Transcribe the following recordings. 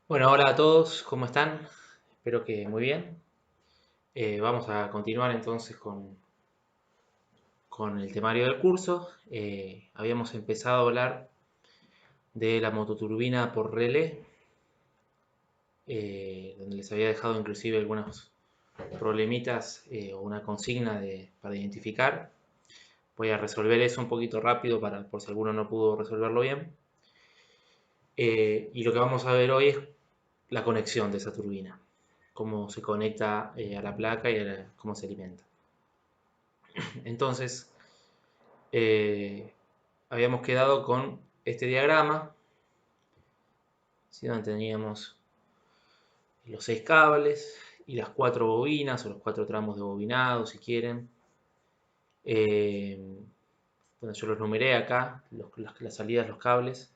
Bueno, hola a todos, ¿cómo están? Espero que muy bien. Vamos a continuar entonces con el temario del curso. Habíamos empezado a hablar de la mototurbina por relé, donde les había dejado inclusive algunos problemitas o una consigna para identificar. Voy a resolver eso un poquito rápido por si alguno no pudo resolverlo bien. Y lo que vamos a ver hoy es la conexión de esa turbina, cómo se conecta a la placa y cómo se alimenta. Entonces, eh, habíamos quedado con este diagrama, ¿sí? Donde teníamos los 6 cables y las 4 bobinas o los 4 tramos de bobinado, si quieren. Eh, bueno, yo los numeré acá, las salidas, los cables,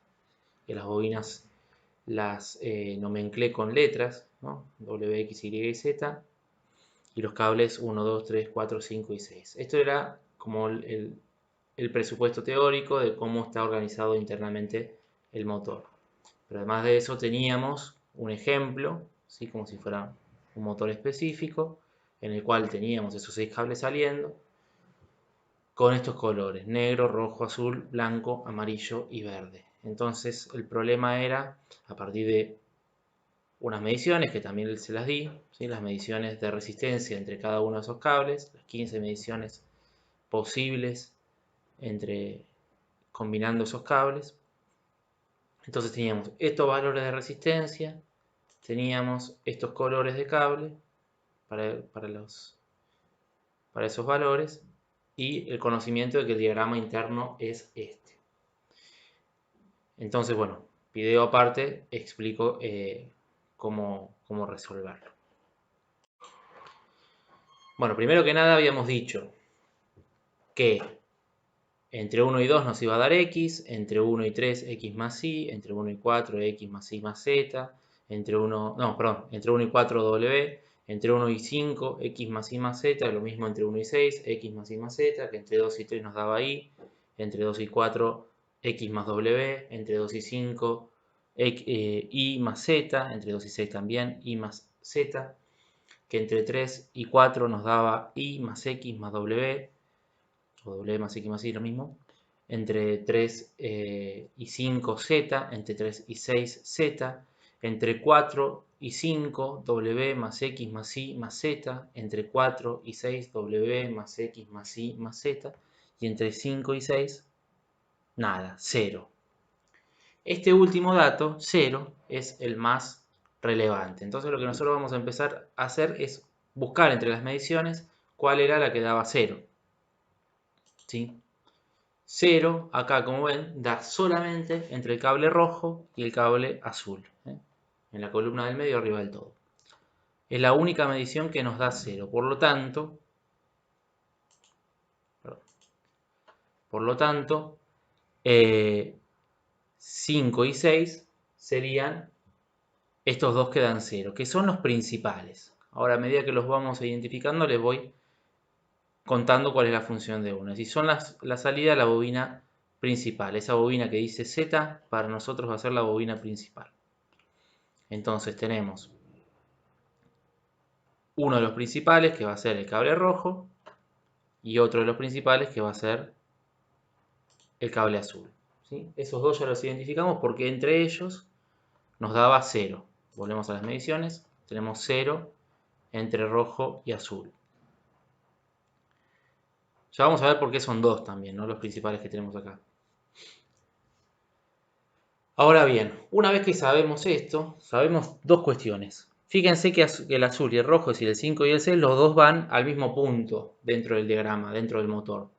y las bobinas las nomenclé con letras, ¿no? W, X, Y y Z, y los cables 1, 2, 3, 4, 5 y 6. Esto era como el presupuesto teórico de cómo está organizado internamente el motor. Pero además de eso teníamos un ejemplo, ¿sí? Como si fuera un motor específico, en el cual teníamos esos 6 cables saliendo con estos colores: negro, rojo, azul, blanco, amarillo y verde. Entonces el problema era, a partir de unas mediciones que también se las di, ¿sí? Las mediciones de resistencia entre cada uno de esos cables, las 15 mediciones posibles entre combinando esos cables. Entonces teníamos estos valores de resistencia, teníamos estos colores de cable para esos valores y el conocimiento de que el diagrama interno es este. Entonces, bueno, video aparte explico cómo resolverlo. Bueno, primero que nada habíamos dicho que entre 1 y 2 nos iba a dar X, entre 1 y 3 X más Y, entre 1 y 4 X más Y más Z, entre 1 y 4 W, entre 1 y 5 X más Y más Z, lo mismo entre 1 y 6 X más Y más Z, que entre 2 y 3 nos daba Y, entre 2 y 4 X más W, entre 2 y 5 Y más Z, entre 2 y 6 también Y más Z, que entre 3 y 4 nos daba Y más X más W, o W más X más Y, lo mismo, entre 3 y 5 Z, entre 3 y 6 Z, entre 4 y 5 W más X más Y más Z, entre 4 y 6 W más X más Y más Z, y entre 5 y 6, nada, 0. Este último dato, 0, es el más relevante. Entonces lo que nosotros vamos a empezar a hacer es buscar entre las mediciones cuál era la que daba 0. ¿Sí? 0, acá como ven, da solamente entre el cable rojo y el cable azul, en la columna del medio arriba del todo. Es la única medición que nos da 0. Por lo tanto, 5 y 6 serían estos dos que dan 0, que son los principales. Ahora, a medida que los vamos identificando, les voy contando cuál es la función de uno. Si son la salida, la bobina principal. Esa bobina que dice Z, para nosotros va a ser la bobina principal. Entonces tenemos uno de los principales que va a ser el cable rojo y otro de los principales que va a ser el cable azul, ¿sí? Esos dos ya los identificamos porque entre ellos nos daba 0. Volvemos a las mediciones, tenemos 0 entre rojo y azul. Ya vamos a ver por qué son dos también, ¿no? Los principales que tenemos acá. Ahora bien, una vez que sabemos esto, sabemos dos cuestiones. Fíjense que el azul y el rojo, es decir, el 5 y el 6, los dos van al mismo punto dentro del diagrama, dentro del motor.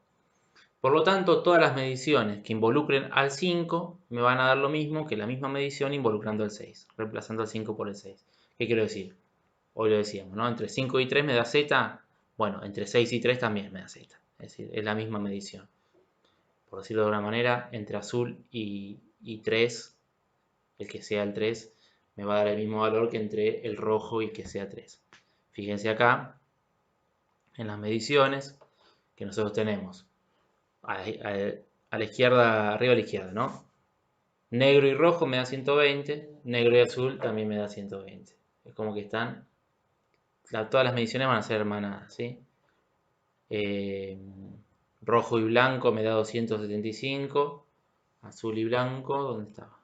Por lo tanto, todas las mediciones que involucren al 5 me van a dar lo mismo que la misma medición involucrando al 6, reemplazando al 5 por el 6. ¿Qué quiero decir? Hoy lo decíamos, ¿no? Entre 5 y 3 me da Z, bueno, entre 6 y 3 también me da Z. Es decir, es la misma medición. Por decirlo de una manera, entre azul y 3, el que sea el 3, me va a dar el mismo valor que entre el rojo y que sea 3. Fíjense acá, en las mediciones que nosotros tenemos. A la izquierda, arriba a la izquierda, ¿no? Negro y rojo me da 120, negro y azul también me da 120. Es como que están, todas las mediciones van a ser hermanadas, ¿sí? Rojo y blanco me da 275, azul y blanco, ¿dónde estaba?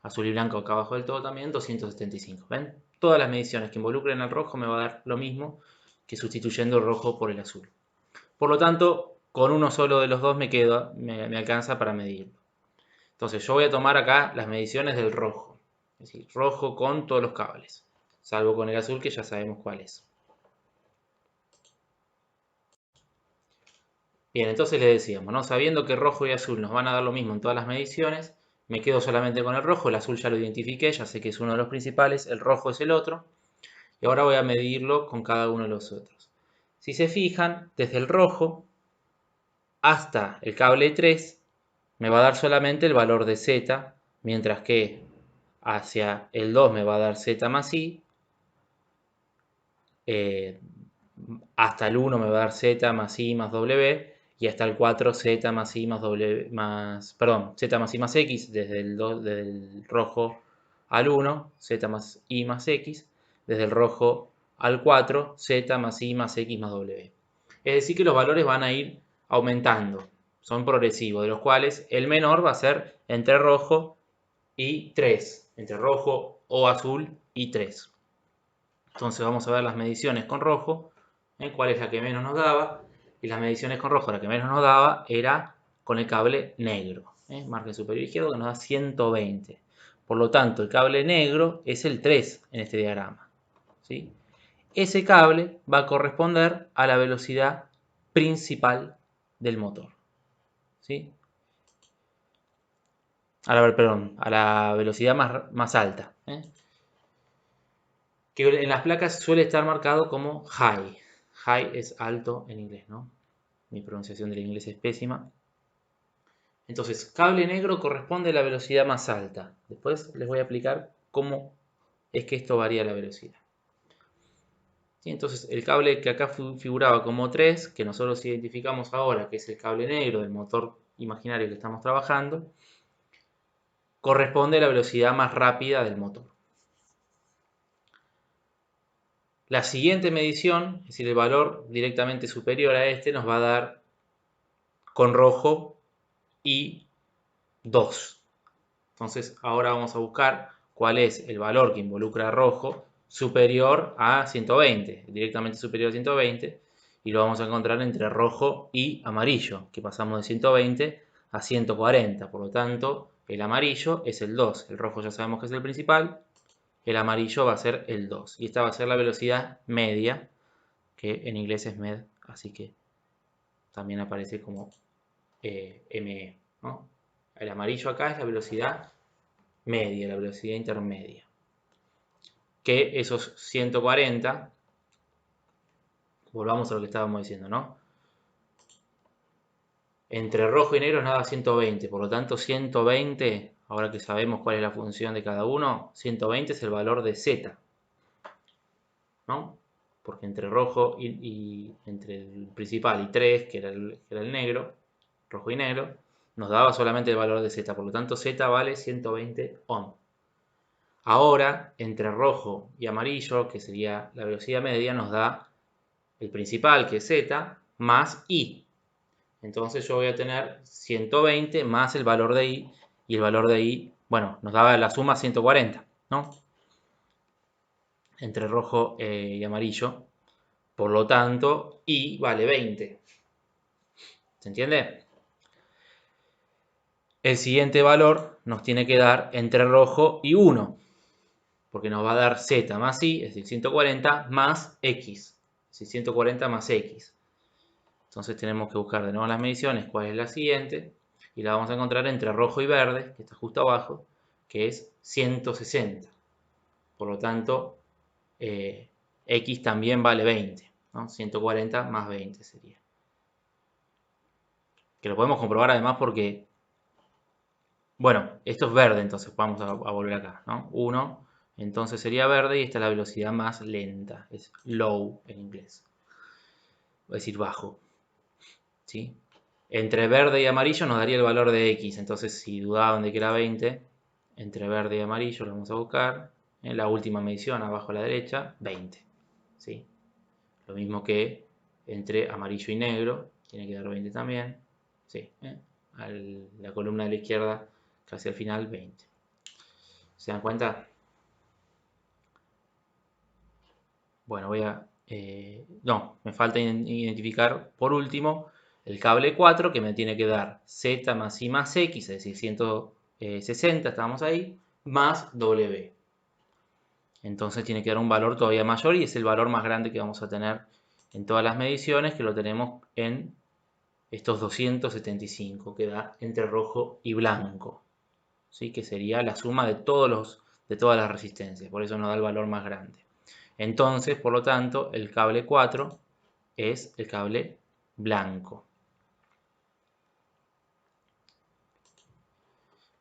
Azul y blanco acá abajo del todo también, 275. ¿Ven? Todas las mediciones que involucren al rojo me va a dar lo mismo que sustituyendo el rojo por el azul. Por lo tanto, con uno solo de los dos me alcanza para medirlo. Entonces yo voy a tomar acá las mediciones del rojo. Es decir, rojo con todos los cables. Salvo con el azul que ya sabemos cuál es. Bien, entonces le decíamos, ¿no? Sabiendo que rojo y azul nos van a dar lo mismo en todas las mediciones, me quedo solamente con el rojo, el azul ya lo identifiqué, ya sé que es uno de los principales, el rojo es el otro, y ahora voy a medirlo con cada uno de los otros. Si se fijan, desde el rojo hasta el cable 3 me va a dar solamente el valor de Z, mientras que hacia el 2 me va a dar Z más I, hasta el 1 me va a dar Z más I más W, y hasta el 4 Z más I más W perdón, Z más I más X, desde el rojo al 1, Z más I más X, desde el rojo al 4, Z más I más X más W. Es decir que los valores van a ir aumentando, son progresivos, de los cuales el menor va a ser entre rojo y 3, entre rojo o azul y 3. Entonces vamos a ver las mediciones con rojo, cuál es la que menos nos daba, y las mediciones con rojo la que menos nos daba era con el cable negro, margen superior izquierdo que nos da 120. Por lo tanto, el cable negro es el 3 en este diagrama, ¿sí? Ese cable va a corresponder a la velocidad principal del motor, ¿sí? A la velocidad más alta, que en las placas suele estar marcado como high. High es alto en inglés, ¿no? Mi pronunciación del inglés es pésima. Entonces, cable negro corresponde a la velocidad más alta. Después les voy a explicar cómo es que esto varía la velocidad. ¿Sí? Entonces, el cable que acá figuraba como 3, que nosotros identificamos ahora, que es el cable negro del motor imaginario que estamos trabajando, corresponde a la velocidad más rápida del motor. La siguiente medición, es decir, el valor directamente superior a este, nos va a dar con rojo y 2. Entonces ahora vamos a buscar cuál es el valor que involucra rojo superior a 120, directamente superior a 120, y lo vamos a encontrar entre rojo y amarillo, que pasamos de 120 a 140. Por lo tanto, el amarillo es el 2, el rojo ya sabemos que es el principal, el amarillo va a ser el 2. Y esta va a ser la velocidad media, que en inglés es med, así que también aparece como ME, ¿no? El amarillo acá es la velocidad media, la velocidad intermedia. Que esos 140, volvamos a lo que estábamos diciendo, ¿no? Entre rojo y negro nos da 120, por lo tanto 120, ahora que sabemos cuál es la función de cada uno, 120 es el valor de Z, ¿no? Porque entre rojo y entre el principal y 3, que era el negro, rojo y negro, nos daba solamente el valor de Z, por lo tanto Z vale 120 ohm. Ahora, entre rojo y amarillo, que sería la velocidad media, nos da el principal, que es Z, más I. Entonces yo voy a tener 120 más el valor de I, y el valor de I, bueno, nos daba la suma 140, ¿no? Entre rojo y amarillo. Por lo tanto, I vale 20. ¿Se entiende? El siguiente valor nos tiene que dar entre rojo y 1, porque nos va a dar Z más I, es decir, 140 más X, es decir, 140 más X. Entonces tenemos que buscar de nuevo las mediciones, cuál es la siguiente, y la vamos a encontrar entre rojo y verde, que está justo abajo, que es 160. Por lo tanto, X también vale 20, ¿no? 140 más 20 sería. Que lo podemos comprobar además porque, bueno, esto es verde, entonces vamos a volver acá, ¿no? 1, entonces sería verde y esta es la velocidad más lenta, es low en inglés, es decir, bajo, ¿sí? Entre verde y amarillo nos daría el valor de X. Entonces, si dudaban de que era 20, entre verde y amarillo lo vamos a buscar. En la última medición, abajo a la derecha, 20. ¿Sí? Lo mismo que entre amarillo y negro, tiene que dar 20 también. Sí, la columna de la izquierda, casi al final, 20. ¿Se dan cuenta? Bueno, no, me falta identificar por último el cable 4 que me tiene que dar Z más I más X, es decir, 160, estábamos ahí, más W. Entonces tiene que dar un valor todavía mayor y es el valor más grande que vamos a tener en todas las mediciones, que lo tenemos en estos 275, que da entre rojo y blanco, ¿sí? Que sería la suma de todas las resistencias, por eso nos da el valor más grande. Entonces, por lo tanto, el cable 4 es el cable blanco.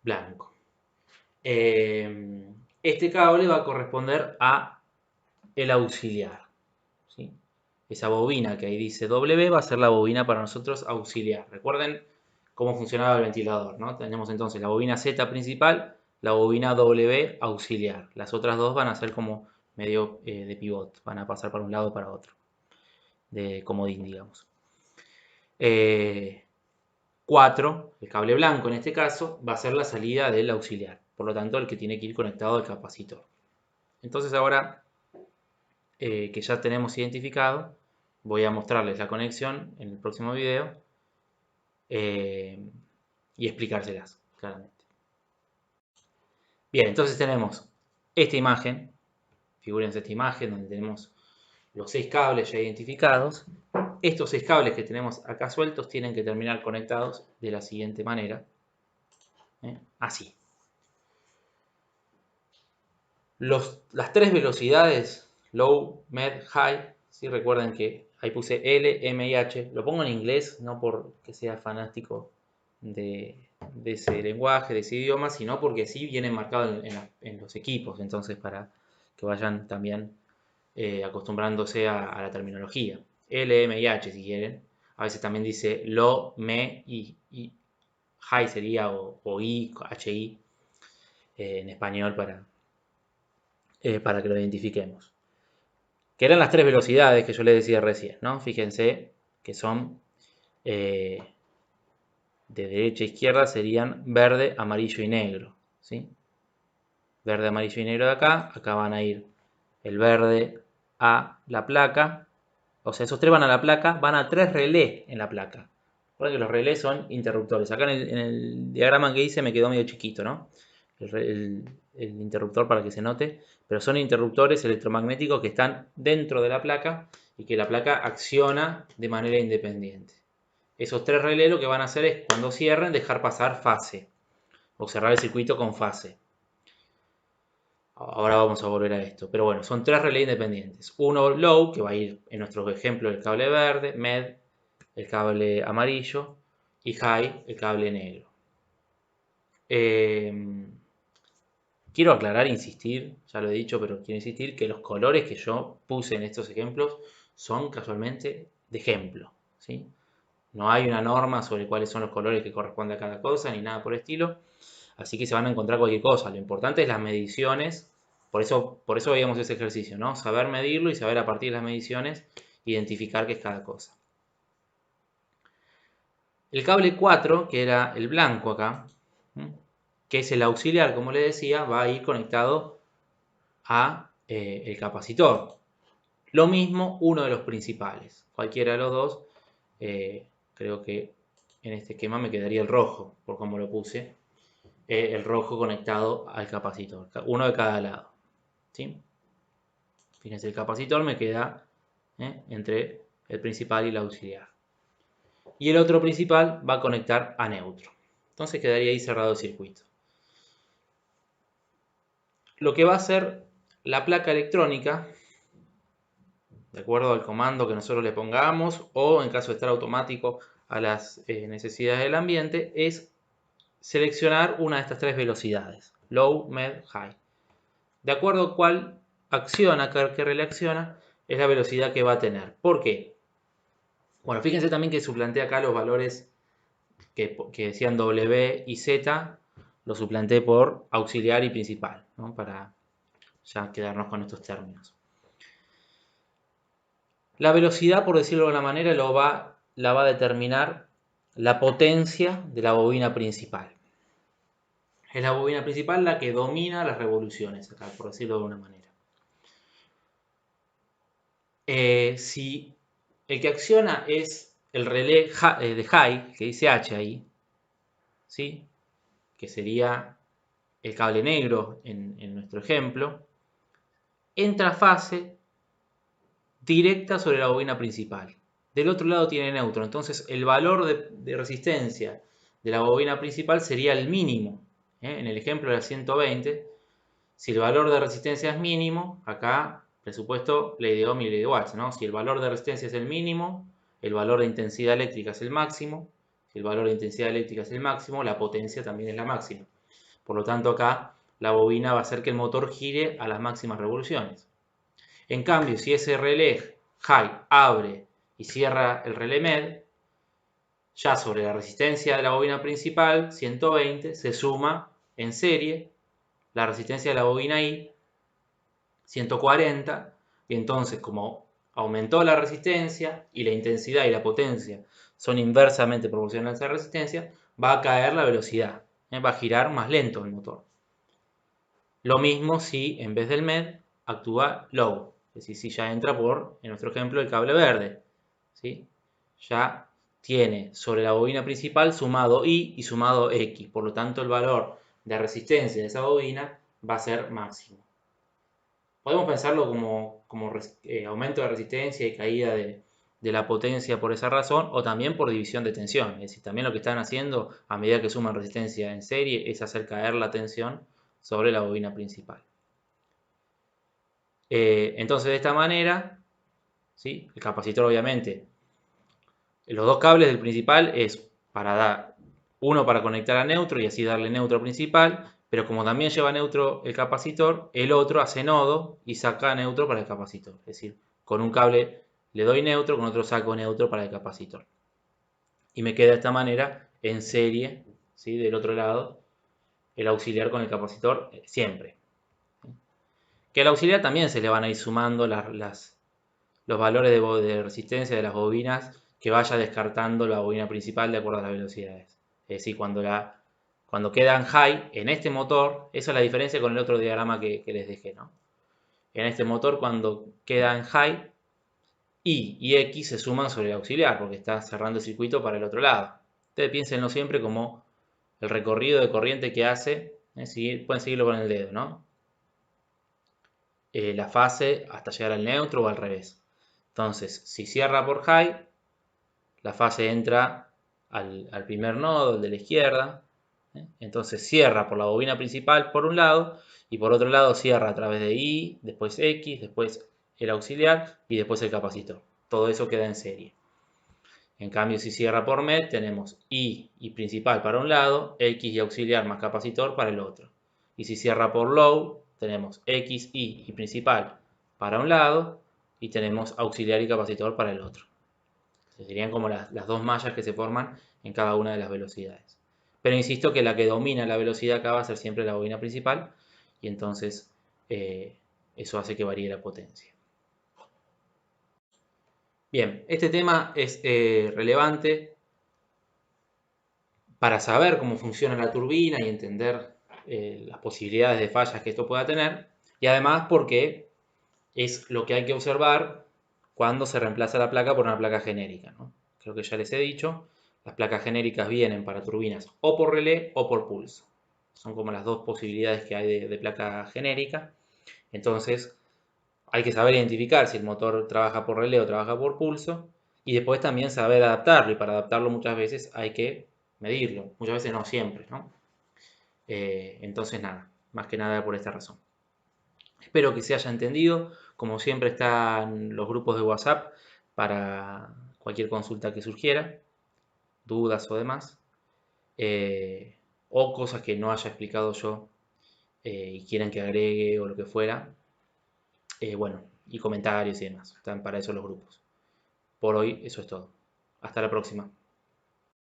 Blanco. Este cable va a corresponder a el auxiliar, ¿sí? Esa bobina que ahí dice W va a ser la bobina para nosotros auxiliar. Recuerden cómo funcionaba el ventilador, ¿no? Tenemos entonces la bobina Z principal, la bobina W auxiliar. Las otras dos van a ser como medio de pivot, van a pasar para un lado o para otro, de comodín, digamos. 4, el cable blanco en este caso, va a ser la salida del auxiliar, por lo tanto el que tiene que ir conectado al capacitor. Entonces ahora que ya tenemos identificado, voy a mostrarles la conexión en el próximo video y explicárselas claramente. Bien, entonces tenemos esta imagen, figúrense esta imagen donde tenemos los 6 cables ya identificados. Estos 6 cables que tenemos acá sueltos tienen que terminar conectados de la siguiente manera, así. Las 3 velocidades, low, med, high, ¿sí? Recuerden que ahí puse L, M y H. Lo pongo en inglés, no porque sea fanático de ese lenguaje, de ese idioma, sino porque sí viene marcado en los equipos. Entonces, para que vayan también acostumbrándose a la terminología. L, M y H, si quieren. A veces también dice low, me y high sería o I, HI en español para que lo identifiquemos. Que eran las 3 velocidades que yo les decía recién, ¿no? Fíjense que son de derecha a izquierda serían verde, amarillo y negro, ¿sí? Verde, amarillo y negro de acá, acá van a ir el verde a la placa, o sea, esos 3 van a la placa, van a 3 relés en la placa. Recuerden que los relés son interruptores. Acá en el diagrama que hice me quedó medio chiquito, ¿no? El interruptor para que se note, pero son interruptores electromagnéticos que están dentro de la placa y que la placa acciona de manera independiente. Esos 3 relés lo que van a hacer es, cuando cierren, dejar pasar fase o cerrar el circuito con fase. Ahora vamos a volver a esto, pero bueno, son 3 relés independientes. Uno low, que va a ir en nuestro ejemplo el cable verde, med, el cable amarillo, y high, el cable negro. Quiero aclarar, insistir, ya lo he dicho, pero quiero insistir que los colores que yo puse en estos ejemplos son casualmente de ejemplo, ¿sí? No hay una norma sobre cuáles son los colores que corresponden a cada cosa, ni nada por el estilo. Así que se van a encontrar cualquier cosa. Lo importante es las mediciones. Por eso veíamos ese ejercicio, ¿no? Saber medirlo y saber a partir de las mediciones identificar qué es cada cosa. El cable 4, que era el blanco acá, que es el auxiliar, como le decía, va a ir conectado a el capacitor. Lo mismo uno de los principales. Cualquiera de los dos, creo que en este esquema me quedaría el rojo, por como lo puse. El rojo conectado al capacitor, uno de cada lado, ¿sí? Fíjense, el capacitor me queda entre el principal y el auxiliar. Y el otro principal va a conectar a neutro. Entonces quedaría ahí cerrado el circuito. Lo que va a hacer la placa electrónica, de acuerdo al comando que nosotros le pongamos, o en caso de estar automático a las necesidades del ambiente, es seleccionar una de estas 3 velocidades, low, med, high. De acuerdo a cuál acciona, qué relé acciona, es la velocidad que va a tener. ¿Por qué? Bueno, fíjense también que suplantea acá los valores que decían W y Z, lo suplanté por auxiliar y principal, ¿no? Para ya quedarnos con estos términos. La velocidad, por decirlo de alguna manera, la va a determinar la potencia de la bobina principal. Es la bobina principal la que domina las revoluciones, acá, por decirlo de alguna manera. Si el que acciona es el relé de high, que dice H ahí, ¿sí? Que sería el cable negro en nuestro ejemplo, entra a fase directa sobre la bobina principal. Del otro lado tiene neutro, entonces el valor de resistencia de la bobina principal sería el mínimo. En el ejemplo era 120. Si el valor de resistencia es mínimo, acá presupuesto ley de Ohm y ley de Watts, ¿no? Si el valor de resistencia es el mínimo, el valor de intensidad eléctrica es el máximo. Si el valor de intensidad eléctrica es el máximo, la potencia también es la máxima. Por lo tanto, acá la bobina va a hacer que el motor gire a las máximas revoluciones. En cambio, si ese relé high abre y cierra el relé med, ya sobre la resistencia de la bobina principal, 120, se suma en serie la resistencia de la bobina I, 140, y entonces como aumentó la resistencia y la intensidad y la potencia son inversamente proporcionales a la resistencia, va a caer la velocidad, va a girar más lento el motor. Lo mismo si en vez del MED actúa low, es decir, si ya entra por, en nuestro ejemplo, el cable verde, ¿sí? Ya tiene sobre la bobina principal sumado I y sumado X, por lo tanto el valor de resistencia de esa bobina va a ser máximo. Podemos pensarlo como aumento de resistencia y caída de la potencia por esa razón, o también por división de tensión. Es decir, también lo que están haciendo a medida que suman resistencia en serie es hacer caer la tensión sobre la bobina principal. Entonces, de esta manera, ¿sí? El capacitor, obviamente, los dos cables del principal es para dar uno para conectar a neutro y así darle neutro al principal, pero como también lleva neutro el capacitor, el otro hace nodo y saca neutro para el capacitor. Es decir, con un cable le doy neutro, con otro saco neutro para el capacitor. Y me queda de esta manera en serie, ¿sí? Del otro lado, el auxiliar con el capacitor siempre. Que al auxiliar también se le van a ir sumando los valores de resistencia de las bobinas que vaya descartando la bobina principal de acuerdo a las velocidades. Es decir, cuando quedan high en este motor, esa es la diferencia con el otro diagrama que les dejé, ¿no? En este motor, cuando quedan high, Y y X se suman sobre el auxiliar porque está cerrando el circuito para el otro lado. Ustedes piénsenlo siempre como el recorrido de corriente que hace, pueden seguirlo con el dedo, ¿no? La fase hasta llegar al neutro o al revés. Entonces, si cierra por high, la fase entra al primer nodo, el de la izquierda. Entonces cierra por la bobina principal por un lado y por otro lado cierra a través de I, después X, después el auxiliar y después el capacitor. Todo eso queda en serie. En cambio, si cierra por MED, tenemos I y principal para un lado, X y auxiliar más capacitor para el otro. Y si cierra por low, tenemos X, Y y principal para un lado y tenemos auxiliar y capacitor para el otro. Serían como las dos mallas que se forman en cada una de las velocidades. Pero insisto que la que domina la velocidad acá va a ser siempre la bobina principal y entonces eso hace que varíe la potencia. Bien, este tema es relevante para saber cómo funciona la turbina y entender las posibilidades de fallas que esto pueda tener y además porque es lo que hay que observar cuando se reemplaza la placa por una placa genérica, ¿no? Creo que ya les he dicho, las placas genéricas vienen para turbinas o por relé o por pulso. Son como las dos posibilidades que hay de placa genérica. Entonces, hay que saber identificar si el motor trabaja por relé o trabaja por pulso y después también saber adaptarlo. Y para adaptarlo muchas veces hay que medirlo. Muchas veces no siempre, ¿no? Entonces, nada, más que nada por esta razón. Espero que se haya entendido. Como siempre están los grupos de WhatsApp para cualquier consulta que surgiera, dudas o demás, o cosas que no haya explicado yo y quieran que agregue o lo que fuera. Bueno, y comentarios y demás. Están para eso los grupos. Por hoy eso es todo. Hasta la próxima.